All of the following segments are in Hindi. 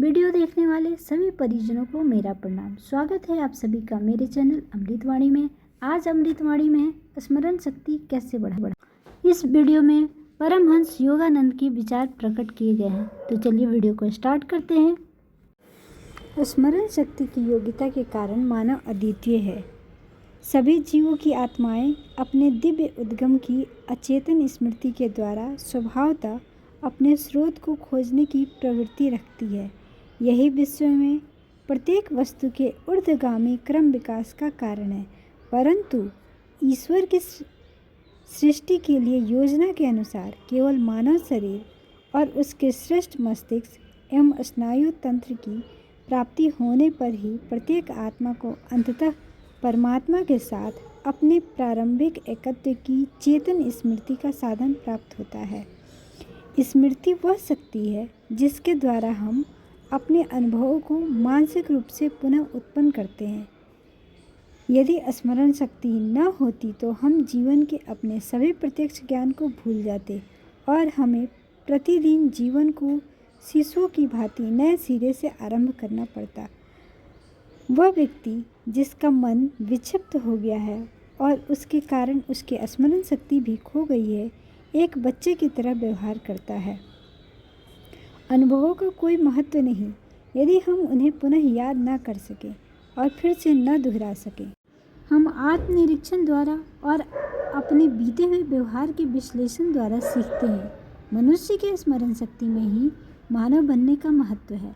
वीडियो देखने वाले सभी परिजनों को मेरा प्रणाम। स्वागत है आप सभी का मेरे चैनल अमृतवाणी में। आज अमृतवाणी में स्मरण शक्ति कैसे बढ़ा। इस वीडियो में परमहंस योगानंद के विचार प्रकट किए गए हैं। तो चलिए वीडियो को स्टार्ट करते हैं। स्मरण शक्ति की योग्यता के कारण मानव अद्वितीय है। सभी जीवों की आत्माएं अपने दिव्य उद्गम की अचेतन स्मृति के द्वारा स्वभावतः अपने स्रोत को खोजने की प्रवृत्ति रखती है। यही विश्व में प्रत्येक वस्तु के ऊर्ध्वगामी क्रम विकास का कारण है। परंतु ईश्वर की सृष्टि के लिए योजना के अनुसार केवल मानव शरीर और उसके श्रेष्ठ मस्तिष्क एवं स्नायु तंत्र की प्राप्ति होने पर ही प्रत्येक आत्मा को अंततः परमात्मा के साथ अपने प्रारंभिक एकत्व की चेतन स्मृति का साधन प्राप्त होता है। स्मृति वह शक्ति है जिसके द्वारा हम अपने अनुभवों को मानसिक रूप से पुनः उत्पन्न करते हैं। यदि स्मरण शक्ति न होती तो हम जीवन के अपने सभी प्रत्यक्ष ज्ञान को भूल जाते और हमें प्रतिदिन जीवन को शिशुओं की भांति नए सिरे से आरंभ करना पड़ता। वह व्यक्ति जिसका मन विक्षिप्त हो गया है और उसके कारण उसकी स्मरण शक्ति भी खो गई है, एक बच्चे की तरह व्यवहार करता है। अनुभवों का कोई महत्व नहीं यदि हम उन्हें पुनः याद न कर सकें और फिर से न दोहरा सकें। हम आत्मनिरीक्षण द्वारा और अपने बीते हुए व्यवहार के विश्लेषण द्वारा सीखते हैं। मनुष्य के स्मरण शक्ति में ही मानव बनने का महत्व है।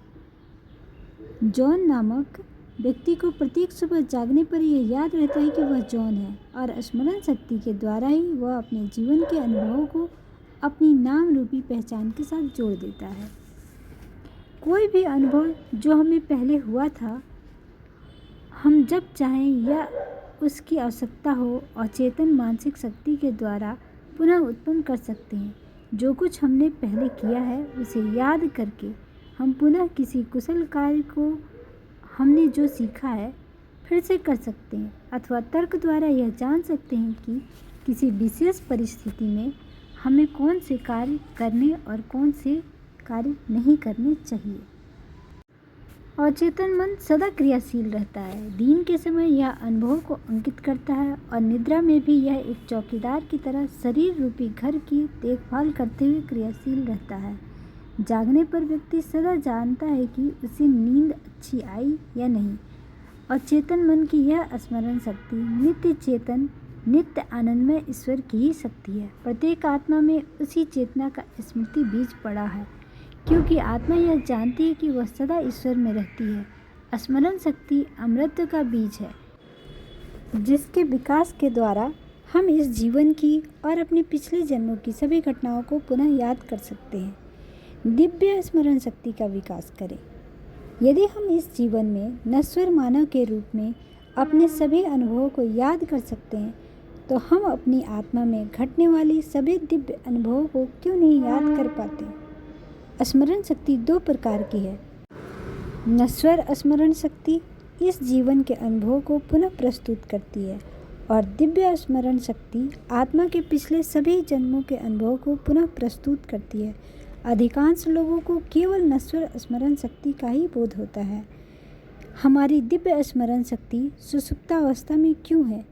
जॉन नामक व्यक्ति को प्रत्येक सुबह जागने पर यह याद रहता है कि वह जॉन है और स्मरण शक्ति के द्वारा ही वह अपने जीवन के अनुभवों को अपनी नाम रूपी पहचान के साथ जोड़ देता है। कोई भी अनुभव जो हमें पहले हुआ था, हम जब चाहें या उसकी आवश्यकता हो अचेतन मानसिक शक्ति के द्वारा पुनः उत्पन्न कर सकते हैं। जो कुछ हमने पहले किया है उसे याद करके हम पुनः किसी कुशल कार्य को हमने जो सीखा है फिर से कर सकते हैं, अथवा तर्क द्वारा यह जान सकते हैं कि किसी विशेष परिस्थिति में हमें कौन से कार्य करने और कौन से कार्य नहीं करने चाहिए। अचेतन मन सदा क्रियाशील रहता है। दिन के समय यह अनुभव को अंकित करता है और निद्रा में भी यह एक चौकीदार की तरह शरीर रूपी घर की देखभाल करते हुए क्रियाशील रहता है। जागने पर व्यक्ति सदा जानता है कि उसे नींद अच्छी आई या नहीं। अचेतन मन की यह स्मरण शक्ति नित्य चेतन नित्य आनंदमय ईश्वर की ही शक्ति है। प्रत्येक आत्मा में उसी चेतना का स्मृति बीज पड़ा है, क्योंकि आत्मा यह जानती है कि वह सदा ईश्वर में रहती है। स्मरण शक्ति अमृत का बीज है, जिसके विकास के द्वारा हम इस जीवन की और अपने पिछले जन्मों की सभी घटनाओं को पुनः याद कर सकते हैं। दिव्य स्मरण शक्ति का विकास करें। यदि हम इस जीवन में नश्वर मानव के रूप में अपने सभी अनुभवों को याद कर सकते हैं, तो हम अपनी आत्मा में घटने वाली सभी दिव्य अनुभवों को क्यों नहीं याद कर पाते। स्मरण शक्ति दो प्रकार की है। नश्वर स्मरण शक्ति इस जीवन के अनुभवों को पुनः प्रस्तुत करती है और दिव्य स्मरण शक्ति आत्मा के पिछले सभी जन्मों के अनुभवों को पुनः प्रस्तुत करती है। अधिकांश लोगों को केवल नश्वर स्मरण शक्ति का ही बोध होता है। हमारी दिव्य स्मरण शक्ति सुषुप्तावस्था में क्यों है?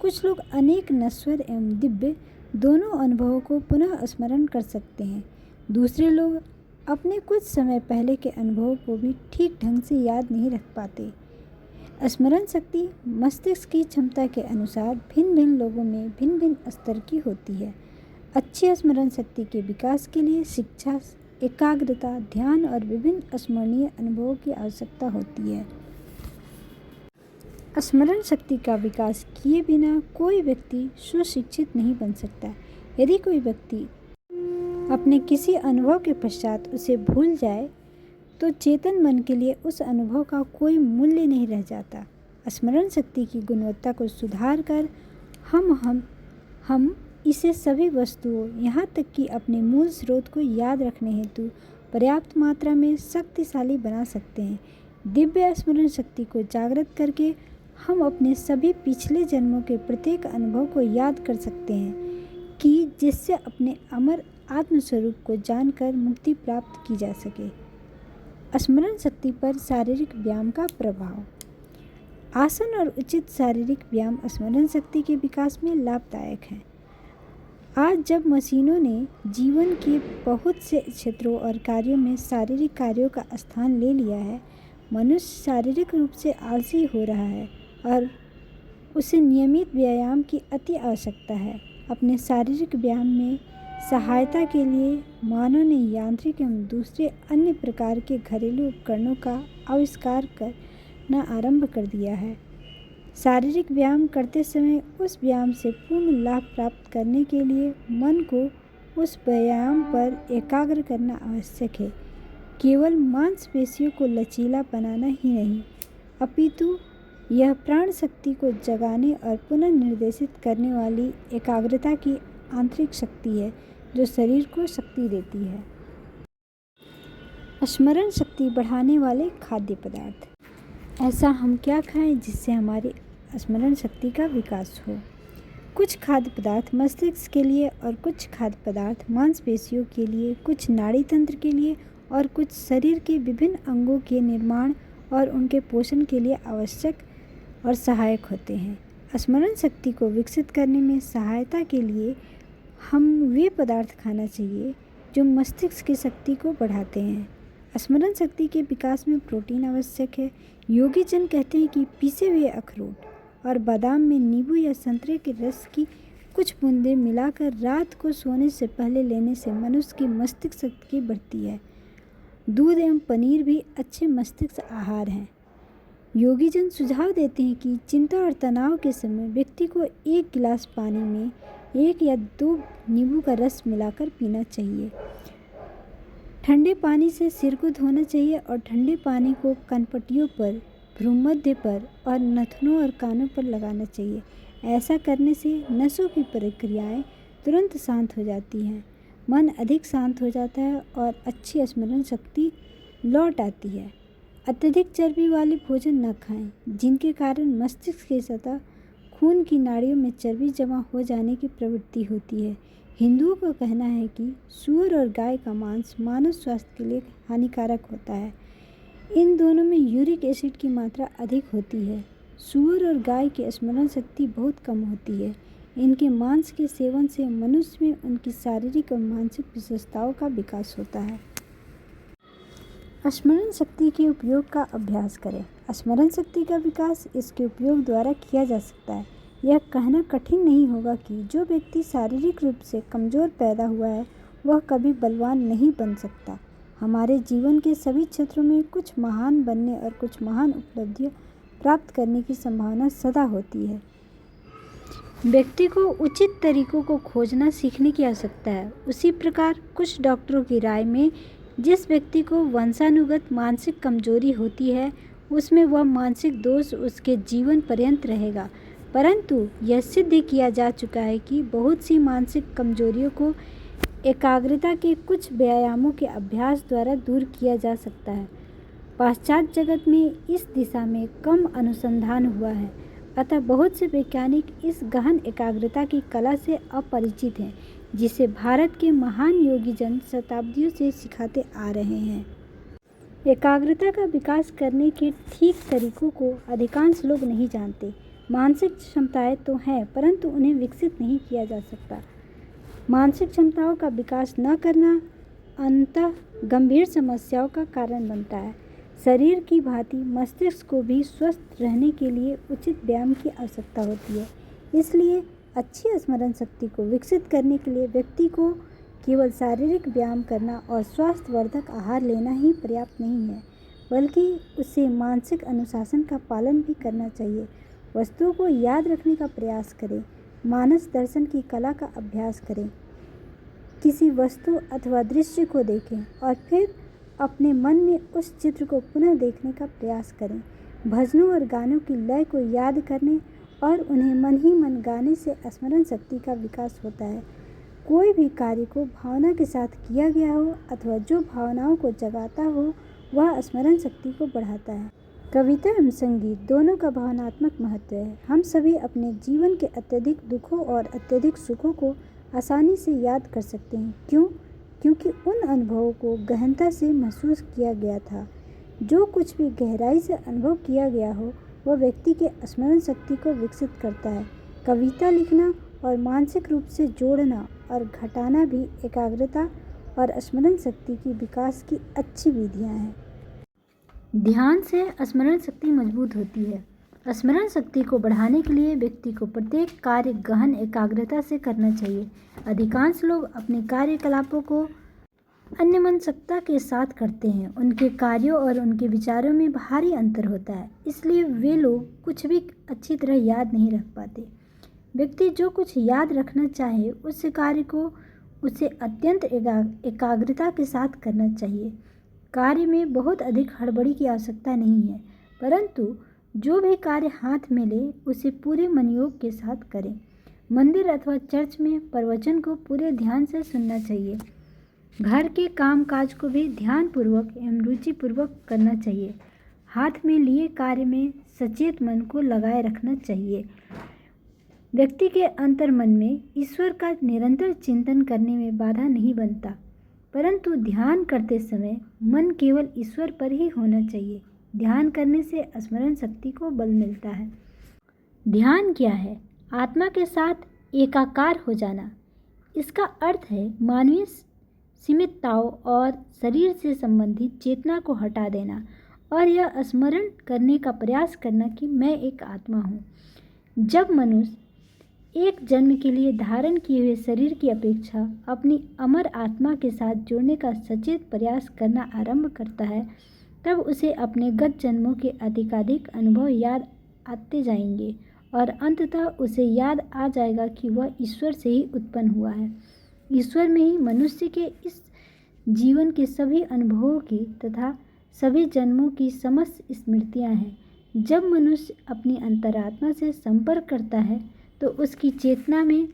कुछ लोग अनेक नश्वर एवं दिव्य दोनों अनुभवों को पुनः स्मरण कर सकते हैं। दूसरे लोग अपने कुछ समय पहले के अनुभवों को भी ठीक ढंग से याद नहीं रख पाते। स्मरण शक्ति मस्तिष्क की क्षमता के अनुसार भिन्न भिन्न लोगों में भिन्न भिन्न स्तर की होती है। अच्छी स्मरण शक्ति के विकास के लिए शिक्षा, एकाग्रता, ध्यान और विभिन्न स्मरणीय अनुभवों की आवश्यकता होती है। स्मरण शक्ति का विकास किए बिना कोई व्यक्ति सुशिक्षित नहीं बन सकता। यदि कोई व्यक्ति अपने किसी अनुभव के पश्चात उसे भूल जाए तो चेतन मन के लिए उस अनुभव का कोई मूल्य नहीं रह जाता। स्मरण शक्ति की गुणवत्ता को सुधार कर हम इसे सभी वस्तुओं यहाँ तक कि अपने मूल स्रोत को याद रखने हेतु पर्याप्त मात्रा में शक्तिशाली बना सकते हैं। दिव्य स्मरण शक्ति को जागृत करके हम अपने सभी पिछले जन्मों के प्रत्येक अनुभव को याद कर सकते हैं कि जिससे अपने अमर आत्मस्वरूप को जानकर मुक्ति प्राप्त की जा सके। स्मरण शक्ति पर शारीरिक व्यायाम का प्रभाव। आसन और उचित शारीरिक व्यायाम स्मरण शक्ति के विकास में लाभदायक है। आज जब मशीनों ने जीवन के बहुत से क्षेत्रों और कार्यों में शारीरिक कार्यों का स्थान ले लिया है, मनुष्य शारीरिक रूप से आलसी हो रहा है और उसे नियमित व्यायाम की अति आवश्यकता है। अपने शारीरिक व्यायाम में सहायता के लिए मानव ने यांत्रिक एवं दूसरे अन्य प्रकार के घरेलू उपकरणों का आविष्कार करना आरंभ कर दिया है। शारीरिक व्यायाम करते समय उस व्यायाम से पूर्ण लाभ प्राप्त करने के लिए मन को उस व्यायाम पर एकाग्र करना आवश्यक है। केवल मांसपेशियों को लचीला बनाना ही नहीं, अपितु यह प्राण शक्ति को जगाने और पुनर्निर्देशित करने वाली एकाग्रता की आंतरिक शक्ति है जो शरीर को शक्ति देती है। स्मरण शक्ति बढ़ाने वाले खाद्य पदार्थ। ऐसा हम क्या खाएं जिससे हमारी स्मरण शक्ति का विकास हो। कुछ खाद्य पदार्थ मस्तिष्क के लिए और कुछ खाद्य पदार्थ मांसपेशियों के लिए, कुछ नाड़ी तंत्र के लिए और कुछ शरीर के विभिन्न अंगों के निर्माण और उनके पोषण के लिए आवश्यक और सहायक होते हैं। स्मरण शक्ति को विकसित करने में सहायता के लिए हम वे पदार्थ खाना चाहिए जो मस्तिष्क की शक्ति को बढ़ाते हैं। स्मरण शक्ति के विकास में प्रोटीन आवश्यक है। योगी जन कहते हैं कि पीसे हुए अखरोट और बादाम में नींबू या संतरे के रस की कुछ बूंदें मिलाकर रात को सोने से पहले लेने से मनुष्य की मस्तिष्क शक्ति बढ़ती है। दूध एवं पनीर भी अच्छे मस्तिष्क आहार हैं। योगी जन सुझाव देते हैं कि चिंता और तनाव के समय व्यक्ति को 1 गिलास पानी में 1 या 2 नींबू का रस मिलाकर पीना चाहिए। ठंडे पानी से सिर को धोना चाहिए और ठंडे पानी को कनपटियों पर, भ्रूमध्य पर और नथनों और कानों पर लगाना चाहिए। ऐसा करने से नसों की प्रक्रियाएं तुरंत शांत हो जाती हैं, मन अधिक शांत हो जाता है और अच्छी स्मरण शक्ति लौट आती है। अत्यधिक चर्बी वाले भोजन न खाएं, जिनके कारण मस्तिष्क की सतह खून की नाड़ियों में चर्बी जमा हो जाने की प्रवृत्ति होती है। हिंदुओं का कहना है कि सूअर और गाय का मांस मानव स्वास्थ्य के लिए हानिकारक होता है। इन दोनों में यूरिक एसिड की मात्रा अधिक होती है। सूअर और गाय की स्मरण शक्ति बहुत कम होती है। इनके मांस के सेवन से मनुष्य में उनकी शारीरिक और मानसिक विशेषताओं का विकास होता है। स्मरण शक्ति के उपयोग का अभ्यास करें। स्मरण शक्ति का विकास इसके उपयोग द्वारा किया जा सकता है। यह कहना कठिन नहीं होगा कि जो व्यक्ति शारीरिक रूप से कमज़ोर पैदा हुआ है वह कभी बलवान नहीं बन सकता। हमारे जीवन के सभी क्षेत्रों में कुछ महान बनने और कुछ महान उपलब्धियां प्राप्त करने की संभावना सदा होती है। व्यक्ति को उचित तरीकों को खोजना सीखने की आवश्यकता है। उसी प्रकार कुछ डॉक्टरों की राय में जिस व्यक्ति को वंशानुगत मानसिक कमजोरी होती है उसमें वह मानसिक दोष उसके जीवन पर्यंत रहेगा, परंतु यह सिद्ध किया जा चुका है कि बहुत सी मानसिक कमजोरियों को एकाग्रता के कुछ व्यायामों के अभ्यास द्वारा दूर किया जा सकता है। पाश्चात्य जगत में इस दिशा में कम अनुसंधान हुआ है, अतः बहुत से वैज्ञानिक इस गहन एकाग्रता की कला से अपरिचित हैं, जिसे भारत के महान योगी जन शताब्दियों से सिखाते आ रहे हैं। एकाग्रता का विकास करने के ठीक तरीकों को अधिकांश लोग नहीं जानते। मानसिक क्षमताएं तो हैं, परंतु उन्हें विकसित नहीं किया जा सकता। मानसिक क्षमताओं का विकास न करना अंततः गंभीर समस्याओं का कारण बनता है। शरीर की भांति मस्तिष्क को भी स्वस्थ रहने के लिए उचित व्यायाम की आवश्यकता होती है। इसलिए अच्छी स्मरण शक्ति को विकसित करने के लिए व्यक्ति को केवल शारीरिक व्यायाम करना और स्वास्थ्यवर्धक आहार लेना ही पर्याप्त नहीं है, बल्कि उसे मानसिक अनुशासन का पालन भी करना चाहिए। वस्तुओं को याद रखने का प्रयास करें, मानस दर्शन की कला का अभ्यास करें, किसी वस्तु अथवा दृश्य को देखें और फिर अपने मन में उस चित्र को पुनः देखने का प्रयास करें। भजनों और गानों की लय को याद करने और उन्हें मन ही मन गाने से स्मरण शक्ति का विकास होता है। कोई भी कार्य को भावना के साथ किया गया हो अथवा जो भावनाओं को जगाता हो वह स्मरण शक्ति को बढ़ाता है। कविता एवं संगीत दोनों का भावनात्मक महत्व है। हम सभी अपने जीवन के अत्यधिक दुखों और अत्यधिक सुखों को आसानी से याद कर सकते हैं। क्योंकि उन अनुभवों को गहनता से महसूस किया गया था। जो कुछ भी गहराई से अनुभव किया गया हो वह व्यक्ति के स्मरण शक्ति को विकसित करता है। कविता लिखना और मानसिक रूप से जोड़ना और घटाना भी एकाग्रता और स्मरण शक्ति की विकास की अच्छी विधियां हैं। ध्यान से स्मरण शक्ति मजबूत होती है। स्मरण शक्ति को बढ़ाने के लिए व्यक्ति को प्रत्येक कार्य गहन एकाग्रता से करना चाहिए। अधिकांश लोग अपने कार्यकलापों को अन्यमनस्कता के साथ करते हैं। उनके कार्यों और उनके विचारों में भारी अंतर होता है, इसलिए वे लोग कुछ भी अच्छी तरह याद नहीं रख पाते। व्यक्ति जो कुछ याद रखना चाहे उस कार्य को उसे अत्यंत एकाग्रता के साथ करना चाहिए। कार्य में बहुत अधिक हड़बड़ी की आवश्यकता नहीं है, परंतु जो भी कार्य हाथ में ले उसे पूरे मनोयोग के साथ करें। मंदिर अथवा चर्च में प्रवचन को पूरे ध्यान से सुनना चाहिए। घर के काम काज को भी ध्यानपूर्वक एवं रुचिपूर्वक करना चाहिए। हाथ में लिए कार्य में सचेत मन को लगाए रखना चाहिए। व्यक्ति के अंतर्मन में ईश्वर का निरंतर चिंतन करने में बाधा नहीं बनता, परंतु ध्यान करते समय मन केवल ईश्वर पर ही होना चाहिए। ध्यान करने से स्मरण शक्ति को बल मिलता है। ध्यान क्या है? आत्मा के साथ एकाकार हो जाना। इसका अर्थ है मानवीय सीमितताओं और शरीर से संबंधित चेतना को हटा देना और यह स्मरण करने का प्रयास करना कि मैं एक आत्मा हूँ। जब मनुष्य एक जन्म के लिए धारण किए हुए शरीर की अपेक्षा अपनी अमर आत्मा के साथ जुड़ने का सचेत प्रयास करना आरंभ करता है, तब उसे अपने गत जन्मों के अधिकाधिक अनुभव याद आते जाएंगे और अंततः उसे याद आ जाएगा कि वह ईश्वर से ही उत्पन्न हुआ है। ईश्वर में ही मनुष्य के इस जीवन के सभी अनुभवों की तथा सभी जन्मों की समस्त स्मृतियाँ हैं। जब मनुष्य अपनी अंतरात्मा से संपर्क करता है तो उसकी चेतना में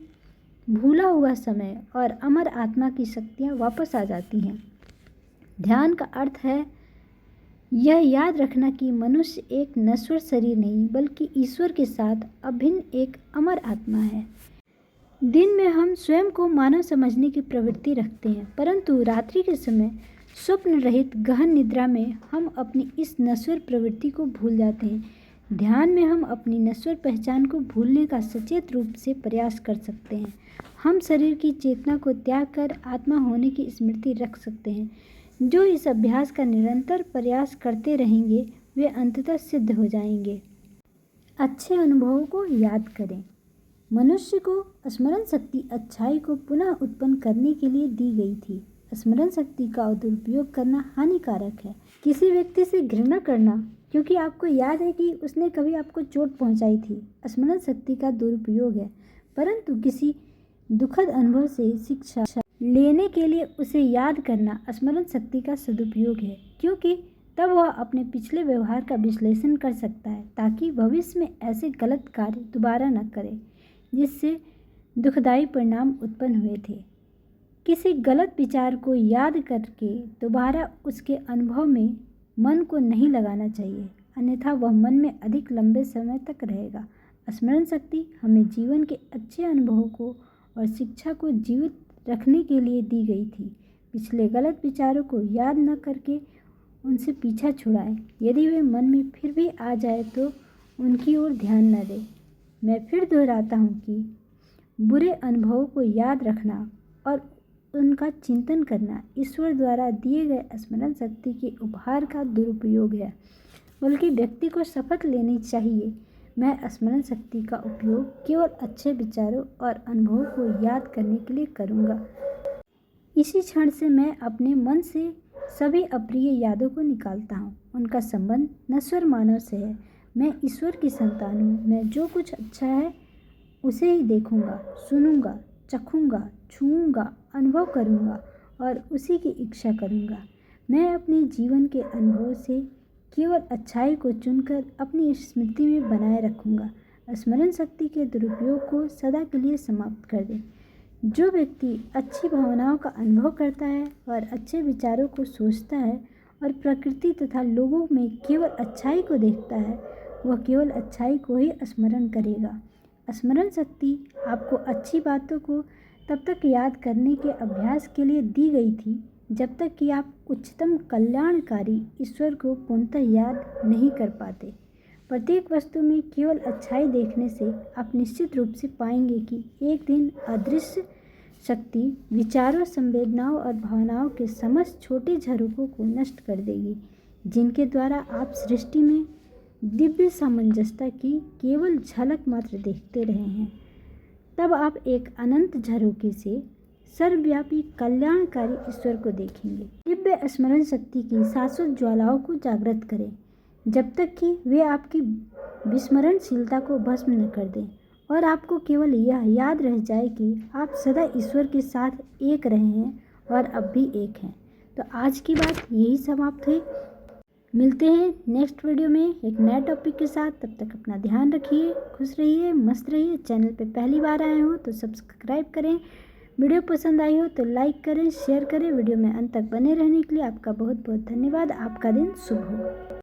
भूला हुआ समय और अमर आत्मा की शक्तियाँ वापस आ जाती हैं। ध्यान का अर्थ है यह याद रखना कि मनुष्य एक नश्वर शरीर नहीं बल्कि ईश्वर के साथ अभिन्न एक अमर आत्मा है। दिन में हम स्वयं को मानव समझने की प्रवृत्ति रखते हैं, परंतु रात्रि के समय स्वप्न रहित गहन निद्रा में हम अपनी इस नश्वर प्रवृत्ति को भूल जाते हैं। ध्यान में हम अपनी नश्वर पहचान को भूलने का सचेत रूप से प्रयास कर सकते हैं। हम शरीर की चेतना को त्याग कर आत्मा होने की स्मृति रख सकते हैं। जो इस अभ्यास का निरंतर प्रयास करते रहेंगे वे अंततः सिद्ध हो जाएंगे। अच्छे अनुभवों को याद करें। मनुष्य को स्मरण शक्ति अच्छाई को पुनः उत्पन्न करने के लिए दी गई थी। स्मरण शक्ति का दुरुपयोग करना हानिकारक है। किसी व्यक्ति से घृणा करना क्योंकि आपको याद है कि उसने कभी आपको चोट पहुंचाई थी, स्मरण शक्ति का दुरुपयोग है। परंतु किसी दुखद अनुभव से शिक्षा लेने के लिए उसे याद करना स्मरण शक्ति का सदुपयोग है, क्योंकि तब वह अपने पिछले व्यवहार का विश्लेषण कर सकता है ताकि भविष्य में ऐसे गलत कार्य दोबारा न करे जिससे दुखदायी परिणाम उत्पन्न हुए थे। किसी गलत विचार को याद करके दोबारा उसके अनुभव में मन को नहीं लगाना चाहिए, अन्यथा वह मन में अधिक लंबे समय तक रहेगा। स्मरण शक्ति हमें जीवन के अच्छे अनुभवों को और शिक्षा को जीवित रखने के लिए दी गई थी। पिछले गलत विचारों को याद न करके उनसे पीछा छुड़ाएं। यदि वे मन में फिर भी आ जाए तो उनकी ओर ध्यान न दें। मैं फिर दोहराता हूँ कि बुरे अनुभवों को याद रखना और उनका चिंतन करना ईश्वर द्वारा दिए गए स्मरण शक्ति के उपहार का दुरुपयोग है, बल्कि व्यक्ति को शपथ लेनी चाहिए मैं स्मरण शक्ति का उपयोग केवल अच्छे विचारों और अनुभवों को याद करने के लिए करूँगा। इसी क्षण से मैं अपने मन से सभी अप्रिय यादों को निकालता हूँ। उनका संबंध नश्वर मानव से है। मैं ईश्वर की संतान हूँ। मैं जो कुछ अच्छा है उसे ही देखूँगा, सुनूँगा, चखूँगा, छूऊँगा, अनुभव करूँगा और उसी की इच्छा करूँगा। मैं अपने जीवन के अनुभव से केवल अच्छाई को चुनकर अपनी स्मृति में बनाए रखूँगा। स्मरण शक्ति के दुरुपयोग को सदा के लिए समाप्त कर दें। जो व्यक्ति अच्छी भावनाओं का अनुभव करता है और अच्छे विचारों को सोचता है और प्रकृति तथा लोगों में केवल अच्छाई को देखता है, वह केवल अच्छाई को ही स्मरण करेगा। स्मरण शक्ति आपको अच्छी बातों को तब तक याद करने के अभ्यास के लिए दी गई थी जब तक कि आप उच्चतम कल्याणकारी ईश्वर को पूर्णतः याद नहीं कर पाते। प्रत्येक वस्तु में केवल अच्छाई देखने से आप निश्चित रूप से पाएंगे कि एक दिन अदृश्य शक्ति विचारों, संवेदनाओं और भावनाओं के समस्त छोटे झरोकों को नष्ट कर देगी, जिनके द्वारा आप सृष्टि में दिव्य सामंजस्यता की केवल झलक मात्र देखते रहे हैं। तब आप एक अनंत झरोखे से सर्वव्यापी कल्याणकारी ईश्वर को देखेंगे। दिव्य स्मरण शक्ति की शाश्वत ज्वालाओं को जागृत करें जब तक कि वे आपकी विस्मरणशीलता को भस्म न कर दें और आपको केवल यह याद रह जाए कि आप सदा ईश्वर के साथ एक रहे हैं और अब भी एक हैं। तो आज की बात यही समाप्त हुई। मिलते हैं नेक्स्ट वीडियो में एक नए टॉपिक के साथ। तब तक अपना ध्यान रखिए, खुश रहिए, मस्त रहिए। चैनल पे पहली बार आए हो तो सब्सक्राइब करें। वीडियो पसंद आई हो तो लाइक करें, शेयर करें। वीडियो में अंत तक बने रहने के लिए आपका बहुत बहुत धन्यवाद। आपका दिन शुभ हो।